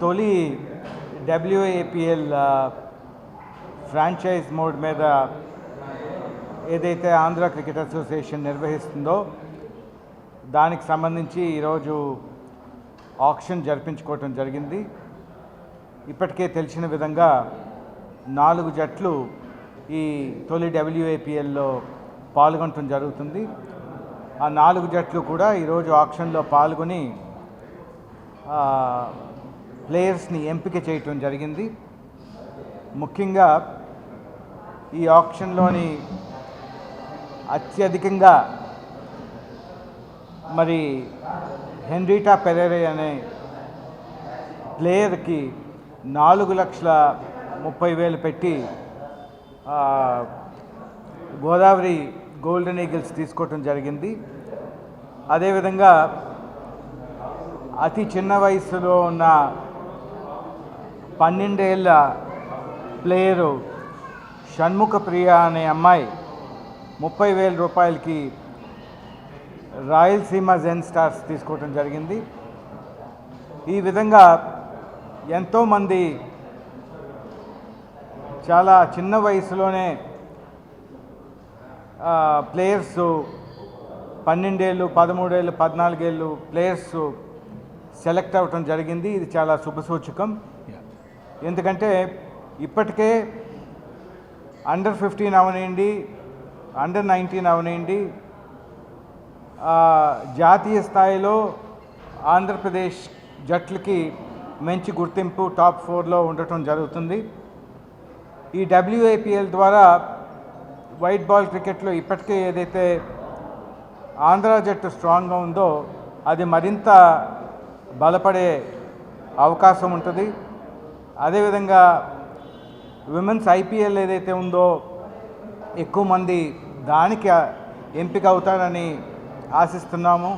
తొలి WAPL franchise mode మీద ఏదైతే ఆంధ్ర క్రికెట్ అసోసియేషన్ నిర్వహిస్తుందో దానికి సంబంధించి ఈరోజు ఆక్షన్ జరిపించుకోవటం జరిగింది. ఇప్పటికే తెలిసిన విధంగా 4 జట్లు ఈ తొలి WAPLలో పాల్గొనటం జరుగుతుంది. ఆ 4 జట్లు కూడా ఈరోజు ఆక్షన్లో పాల్గొని ప్లేయర్స్ని ఎంపిక చేయటం జరిగింది. ముఖ్యంగా ఈ ఆక్షన్లోని అత్యధికంగా మరి హెన్రీటా పెరెరే అనే ప్లేయర్కి 4,30,000 పెట్టి గోదావరి గోల్డెన్ ఈగిల్స్ తీసుకోవటం జరిగింది. అదేవిధంగా అతి చిన్న వయసులో ఉన్న 12 ఏళ్ళ ప్లేయరు షణ్ముఖ ప్రియ అనే అమ్మాయి 30,000 రూపాయలకి రాయలసీమ జెన్ స్టార్స్ తీసుకోవటం జరిగింది. ఈ విధంగా ఎంతోమంది చాలా చిన్న వయసులోనే ప్లేయర్స్ 12 ఏళ్ళు 13 ఏళ్ళు 14 ఏళ్ళు ప్లేయర్స్ సెలెక్ట్ అవ్వటం జరిగింది. ఇది చాలా శుభసూచకం. ఎందుకంటే ఇప్పటికే అండర్ 15 అవనండి, అండర్ 19 అవనండి, జాతీయ స్థాయిలో ఆంధ్రప్రదేశ్ జట్లకి మంచి గుర్తింపు టాప్ 4లో ఉండటం జరుగుతుంది. ఈ WAPL ద్వారా వైట్ బాల్ క్రికెట్లో ఇప్పటికే ఏదైతే ఆంధ్ర జట్టు స్ట్రాంగ్గా ఉందో అది మరింత బలపడే అవకాశం ఉంటుంది. అదేవిధంగా విమెన్స్ IPL ఏదైతే ఉందో ఎక్కువ మంది దానికి ఎంపిక అవుతారని ఆశిస్తున్నాము.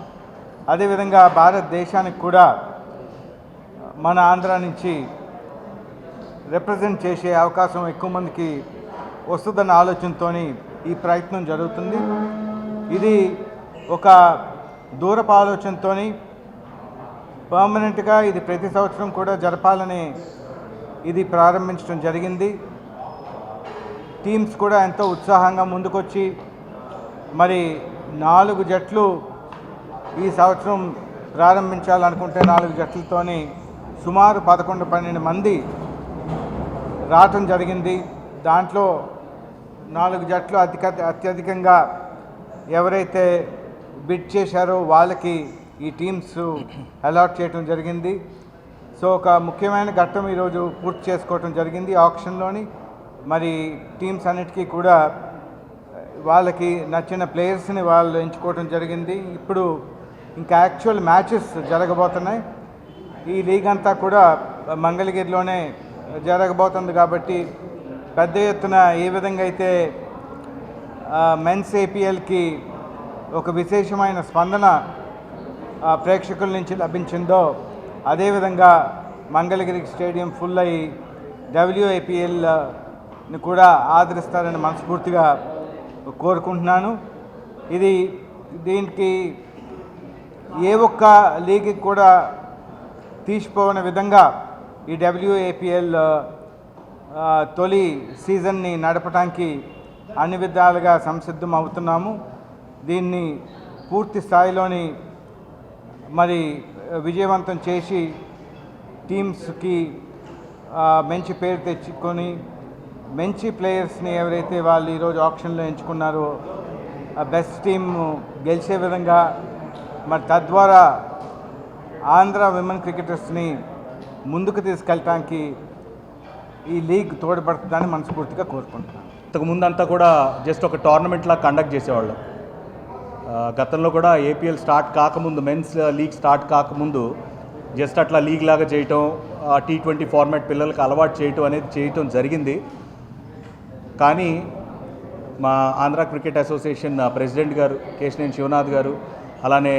అదేవిధంగా భారతదేశానికి కూడా మన ఆంధ్ర నుంచి రిప్రజెంట్ చేసే అవకాశం ఎక్కువ మందికి వస్తుందన్న ఆలోచనతో ఈ ప్రయత్నం జరుగుతుంది. ఇది ఒక దూరపు ఆలోచనతో పర్మనెంట్గా ఇది ప్రతి సంవత్సరం కూడా జరపాలని ఇది ప్రారంభించడం జరిగింది. టీమ్స్ కూడా ఎంతో ఉత్సాహంగా ముందుకొచ్చి మరి 4 జట్లు ఈ సంవత్సరం ప్రారంభించాలనుకుంటే 4 జట్లతోని సుమారు 11-12 మంది రావటం జరిగింది. దాంట్లో 4 జట్లు అత్యధికంగా ఎవరైతే బిడ్ చేశారో వాళ్ళకి ఈ టీమ్స్ అలాట్ చేయటం జరిగింది. సో ఒక ముఖ్యమైన ఘట్టం ఈరోజు పూర్తి చేసుకోవటం జరిగింది ఆక్షన్లోని. మరి టీమ్స్ అన్నిటికీ కూడా వాళ్ళకి నచ్చిన ప్లేయర్స్ని వాళ్ళు ఎంచుకోవటం జరిగింది. ఇప్పుడు ఇంకా యాక్చువల్ మ్యాచెస్ జరగబోతున్నాయి. ఈ లీగ్ అంతా కూడా మంగళగిరిలోనే జరగబోతుంది కాబట్టి పెద్ద ఎత్తున ఏ విధంగా అయితే మెన్స్ APLకి ఒక విశేషమైన స్పందన ప్రేక్షకుల నుంచి లభించిందో అదేవిధంగా మంగళగిరి స్టేడియం ఫుల్ అయ్యి WAPLని కూడా ఆదరిస్తారని మనస్ఫూర్తిగా కోరుకుంటున్నాను. దీనికి ఏ ఒక్క లీగ్ కూడా తీసిపోని విధంగా ఈ WAPL తొలి సీజన్ని నడపడానికి అన్ని విధాలుగా సంసిద్ధం అవుతున్నాము. దీన్ని పూర్తి స్థాయిలోని మరి విజయవంతం చేసి టీమ్స్కి మంచి పేరు తెచ్చుకొని మంచి ప్లేయర్స్ని ఎవరైతే వాళ్ళు ఈరోజు ఆక్షన్లో ఎంచుకున్నారో బెస్ట్ టీమ్ గెలిచే విధంగా మరి తద్వారా ఆంధ్ర విమెన్ క్రికెటర్స్ని ముందుకు తీసుకెళ్ళటానికి ఈ లీగ్ తోడ్పడుతుందని మనస్ఫూర్తిగా కోరుకుంటున్నాను. ఇంతకుముందంతా కూడా జస్ట్ ఒక టోర్నమెంట్లా కండక్ట్ చేసేవాళ్ళు. గతంలో కూడా APL స్టార్ట్ కాకముందు, మెన్స్ లీగ్ స్టార్ట్ కాకముందు జస్ట్ అట్లా లీగ్ లాగా చేయటం, T20 ఫార్మాట్ పిల్లలకు అలవాటు చేయటం అనేది చేయటం జరిగింది. కానీ మా ఆంధ్ర క్రికెట్ అసోసియేషన్ ప్రెసిడెంట్ గారు కేశినేని శివనాథ్ గారు, అలానే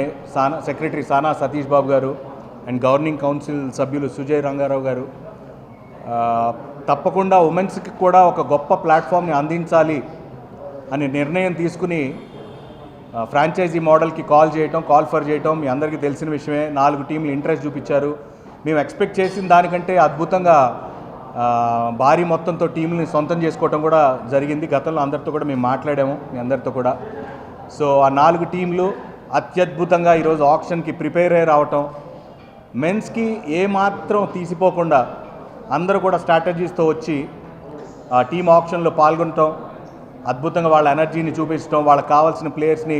సెక్రటరీ సానా సతీష్ బాబు గారు అండ్ గవర్నింగ్ కౌన్సిల్ సభ్యులు సుజయ్ రంగారావు గారు తప్పకుండా ఉమెన్స్కి కూడా ఒక గొప్ప ప్లాట్ఫామ్ని అందించాలి అని నిర్ణయం తీసుకుని ఫ్రాంచైజీ మోడల్కి కాల్ ఫర్ చేయటం మీ అందరికీ తెలిసిన విషయమే. 4 టీంలు ఇంట్రెస్ట్ చూపించారు. మేము ఎక్స్పెక్ట్ చేసిన దానికంటే అద్భుతంగా భారీ మొత్తంతో టీంని సొంతం చేసుకోవటం కూడా జరిగింది. గతంలో అందరితో కూడా మేము మాట్లాడాము, మీ అందరితో కూడా. సో ఆ 4 టీంలు అత్యద్భుతంగా ఈరోజు ఆప్షన్కి ప్రిపేర్ అయ్యి రావటం, మెన్స్కి ఏమాత్రం తీసిపోకుండా అందరూ కూడా స్ట్రాటజీస్తో వచ్చి ఆ టీమ్ ఆప్షన్లో పాల్గొనటం, అద్భుతంగా వాళ్ళ ఎనర్జీని చూపించడం, వాళ్ళకి కావాల్సిన ప్లేయర్స్ని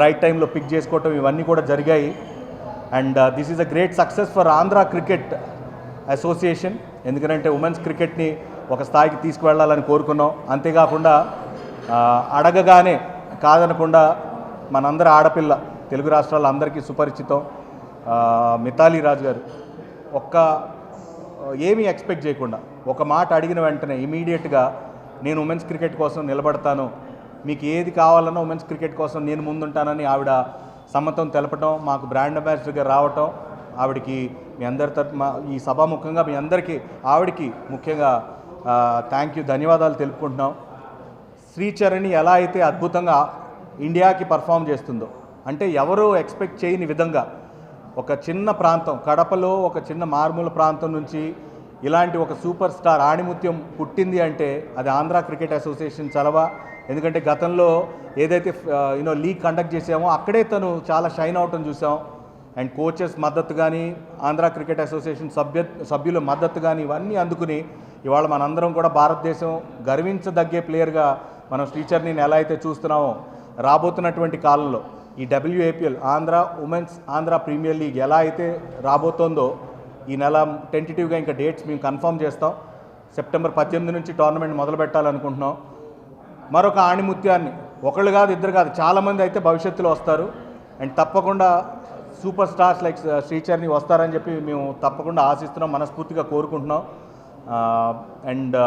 రైట్ టైంలో పిక్ చేసుకోవటం, ఇవన్నీ కూడా జరిగాయి. And this is a great success for Andhra cricket association. ఎందుకంటే ఉమెన్స్ క్రికెట్ని ఒక స్థాయికి తీసుకువెళ్ళాలని కోరుకున్నాం. అంతేకాకుండా అడగగానే కాదనకుండా మనందరి ఆడపిల్ల, తెలుగు రాష్ట్రాల్లో అందరికీ సుపరిచితం మిథాలీ రాజ్ గారు ఏమీ ఎక్స్పెక్ట్ చేయకుండా ఒక మాట అడిగిన వెంటనే ఇమీడియట్గా నేను ఉమెన్స్ క్రికెట్ కోసం నిలబడతాను, మీకు ఏది కావాలన్నా ఉమెన్స్ క్రికెట్ కోసం నేను ముందుంటానని ఆవిడ సమ్మతం తెలపటం, మాకు బ్రాండ్ అంబాసిడర్గా రావటం, ఆవిడకి మీ అందరి తరఫున ఈ సభాముఖంగా మీ అందరికీ ఆవిడకి ముఖ్యంగా ధన్యవాదాలు తెలుపుకుంటున్నాం. శ్రీచరణి ఎలా అయితే అద్భుతంగా ఇండియాకి పర్ఫామ్ చేస్తుందో, అంటే ఎవరూ ఎక్స్పెక్ట్ చేయని విధంగా ఒక చిన్న ప్రాంతం కడపలో ఒక చిన్న మారుమూల ప్రాంతం నుంచి ఇలాంటి ఒక సూపర్ స్టార్ ఆణిముత్యం పుట్టింది అంటే అది ఆంధ్ర క్రికెట్ అసోసియేషన్ చలవ. ఎందుకంటే గతంలో ఏదైతే లీగ్ కండక్ట్ చేసామో అక్కడే తను చాలా షైన్ అవటం చూసాం. అండ్ కోచెస్ మద్దతు కానీ ఆంధ్ర క్రికెట్ అసోసియేషన్ సభ్యుల మద్దతు కానీ ఇవన్నీ అందుకుని ఇవాళ మనందరం కూడా భారతదేశం గర్వించదగ్గే ప్లేయర్గా మనం శ్రీచరణిని ఎలా అయితే చూస్తున్నామో, రాబోతున్నటువంటి కాలంలో ఈ WAPL ఆంధ్ర ప్రీమియర్ లీగ్ ఎలా అయితే రాబోతోందో ఈ నెల టెంటేటివ్గా ఇంకా డేట్స్ మేము కన్ఫర్మ్ చేస్తాం. సెప్టెంబర్ 18 నుంచి టోర్నమెంట్ మొదలు పెట్టాలనుకుంటున్నాం. మరొక ఆణిముత్యాన్ని ఒకళ్ళు కాదు, ఇద్దరు కాదు, చాలామంది అయితే భవిష్యత్తులో వస్తారు. అండ్ తప్పకుండా సూపర్ స్టార్స్ లైక్ శ్రీచరణి వస్తారని చెప్పి మేము తప్పకుండా ఆశిస్తున్నాం, మనస్ఫూర్తిగా కోరుకుంటున్నాం. అండ్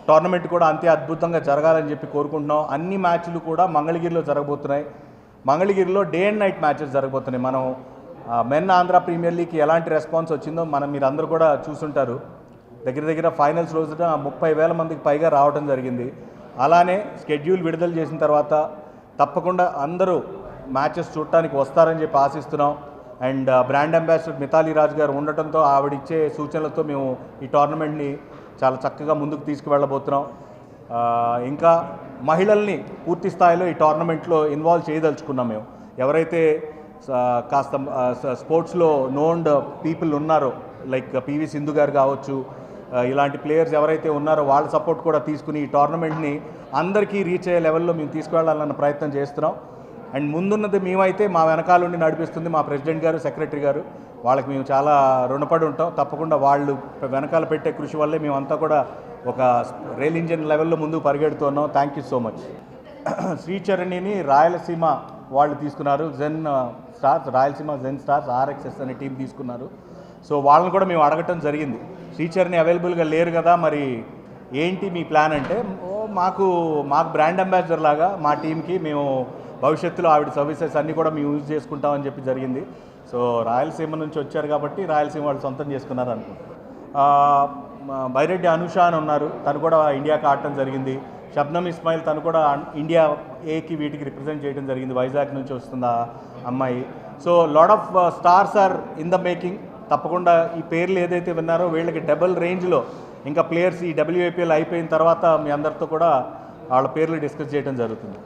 టోర్నమెంట్ కూడా అంతే అద్భుతంగా జరగాలని చెప్పి కోరుకుంటున్నాం. అన్ని మ్యాచ్లు కూడా మంగళగిరిలో జరగబోతున్నాయి. మంగళగిరిలో డే అండ్ నైట్ మ్యాచెస్ జరగబోతున్నాయి. మనం మెన్ ఆంధ్ర ప్రీమియర్ లీగ్కి ఎలాంటి రెస్పాన్స్ వచ్చిందో మీరు అందరూ కూడా చూసుంటారు. దగ్గర ఫైనల్స్ రోజున 30,000 మందికి పైగా రావడం జరిగింది. అలానే స్కెడ్యూల్ విడుదల చేసిన తర్వాత తప్పకుండా అందరూ మ్యాచెస్ చూడటానికి వస్తారని చెప్పి ఆశిస్తున్నాం. And brand ambassador Mithali Raj గారు ఉండటంతో ఆవిడిచ్చే సూచనలతో మేము ఈ టోర్నమెంట్ని చాలా చక్కగా ముందుకు తీసుకువెళ్ళబోతున్నాం. ఇంకా మహిళల్ని పూర్తి స్థాయిలో ఈ టోర్నమెంట్లో ఇన్వాల్వ్ చేయదలుచుకున్నాం. మేము ఎవరైతే కాస్త స్పోర్ట్స్లో నోన్డ్ పీపుల్ ఉన్నారో లైక్ PV సింధు గారు కావచ్చు, ఇలాంటి ప్లేయర్స్ ఎవరైతే ఉన్నారో వాళ్ళ సపోర్ట్ కూడా తీసుకుని ఈ టోర్నమెంట్ని అందరికీ రీచ్ అయ్యే లెవెల్లో మేము తీసుకువెళ్ళాలన్న ప్రయత్నం చేస్తున్నాం. అండ్ ముందున్నది మేమైతే మా వెనకాల నుండి నడిపిస్తుంది మా ప్రెసిడెంట్ గారు, సెక్రటరీ గారు. వాళ్ళకి మేము చాలా రుణపడి ఉంటాం. తప్పకుండా వాళ్ళు వెనకాల పెట్టే కృషి వల్లే మేమంతా కూడా ఒక రైల్ ఇంజిన్ లెవెల్లో ముందుకు పరిగెడుతున్నాం. Thank you so much. శ్రీచరణిని రాయలసీమ వాళ్ళు తీసుకున్నారు, రాయలసీమ జెన్ స్టార్స్ RXS అనే టీం తీసుకున్నారు. సో వాళ్ళని కూడా మేము అడగటం జరిగింది, శ్రీచరణి అవైలబుల్గా లేరు కదా, మరి ఏంటి మీ ప్లాన్ అంటే, మాకు బ్రాండ్ అంబాసిడర్ లాగా మా టీంకి మేము భవిష్యత్తులో ఆవిడ సర్వీసెస్ అన్నీ కూడా మేము యూజ్ చేసుకుంటామని చెప్పి జరిగింది. సో రాయలసీమ నుంచి వచ్చారు కాబట్టి రాయలసీమ వాళ్ళు సొంతం చేసుకున్నారు అనుకుంటున్నాను. బైరెడ్డి అనుష అని ఉన్నారు, తను కూడా ఇండియాకి ఆడటం జరిగింది. షబ్నమ్ ఇస్మాయిల్ తను కూడా ఇండియా ఏకి వీటికి రిప్రజెంట్ చేయడం జరిగింది. వైజాగ్ నుంచి వస్తుంది ఆ అమ్మాయి. So lot of stars are in the making. తప్పకుండా ఈ పేర్లు ఏదైతే విన్నారో వీళ్ళకి డబుల్ రేంజ్లో ఇంకా ప్లేయర్స్ ఈ WAPL అయిపోయిన తర్వాత మీ అందరితో కూడా వాళ్ళ పేర్లు డిస్కస్ చేయడం జరుగుతుంది.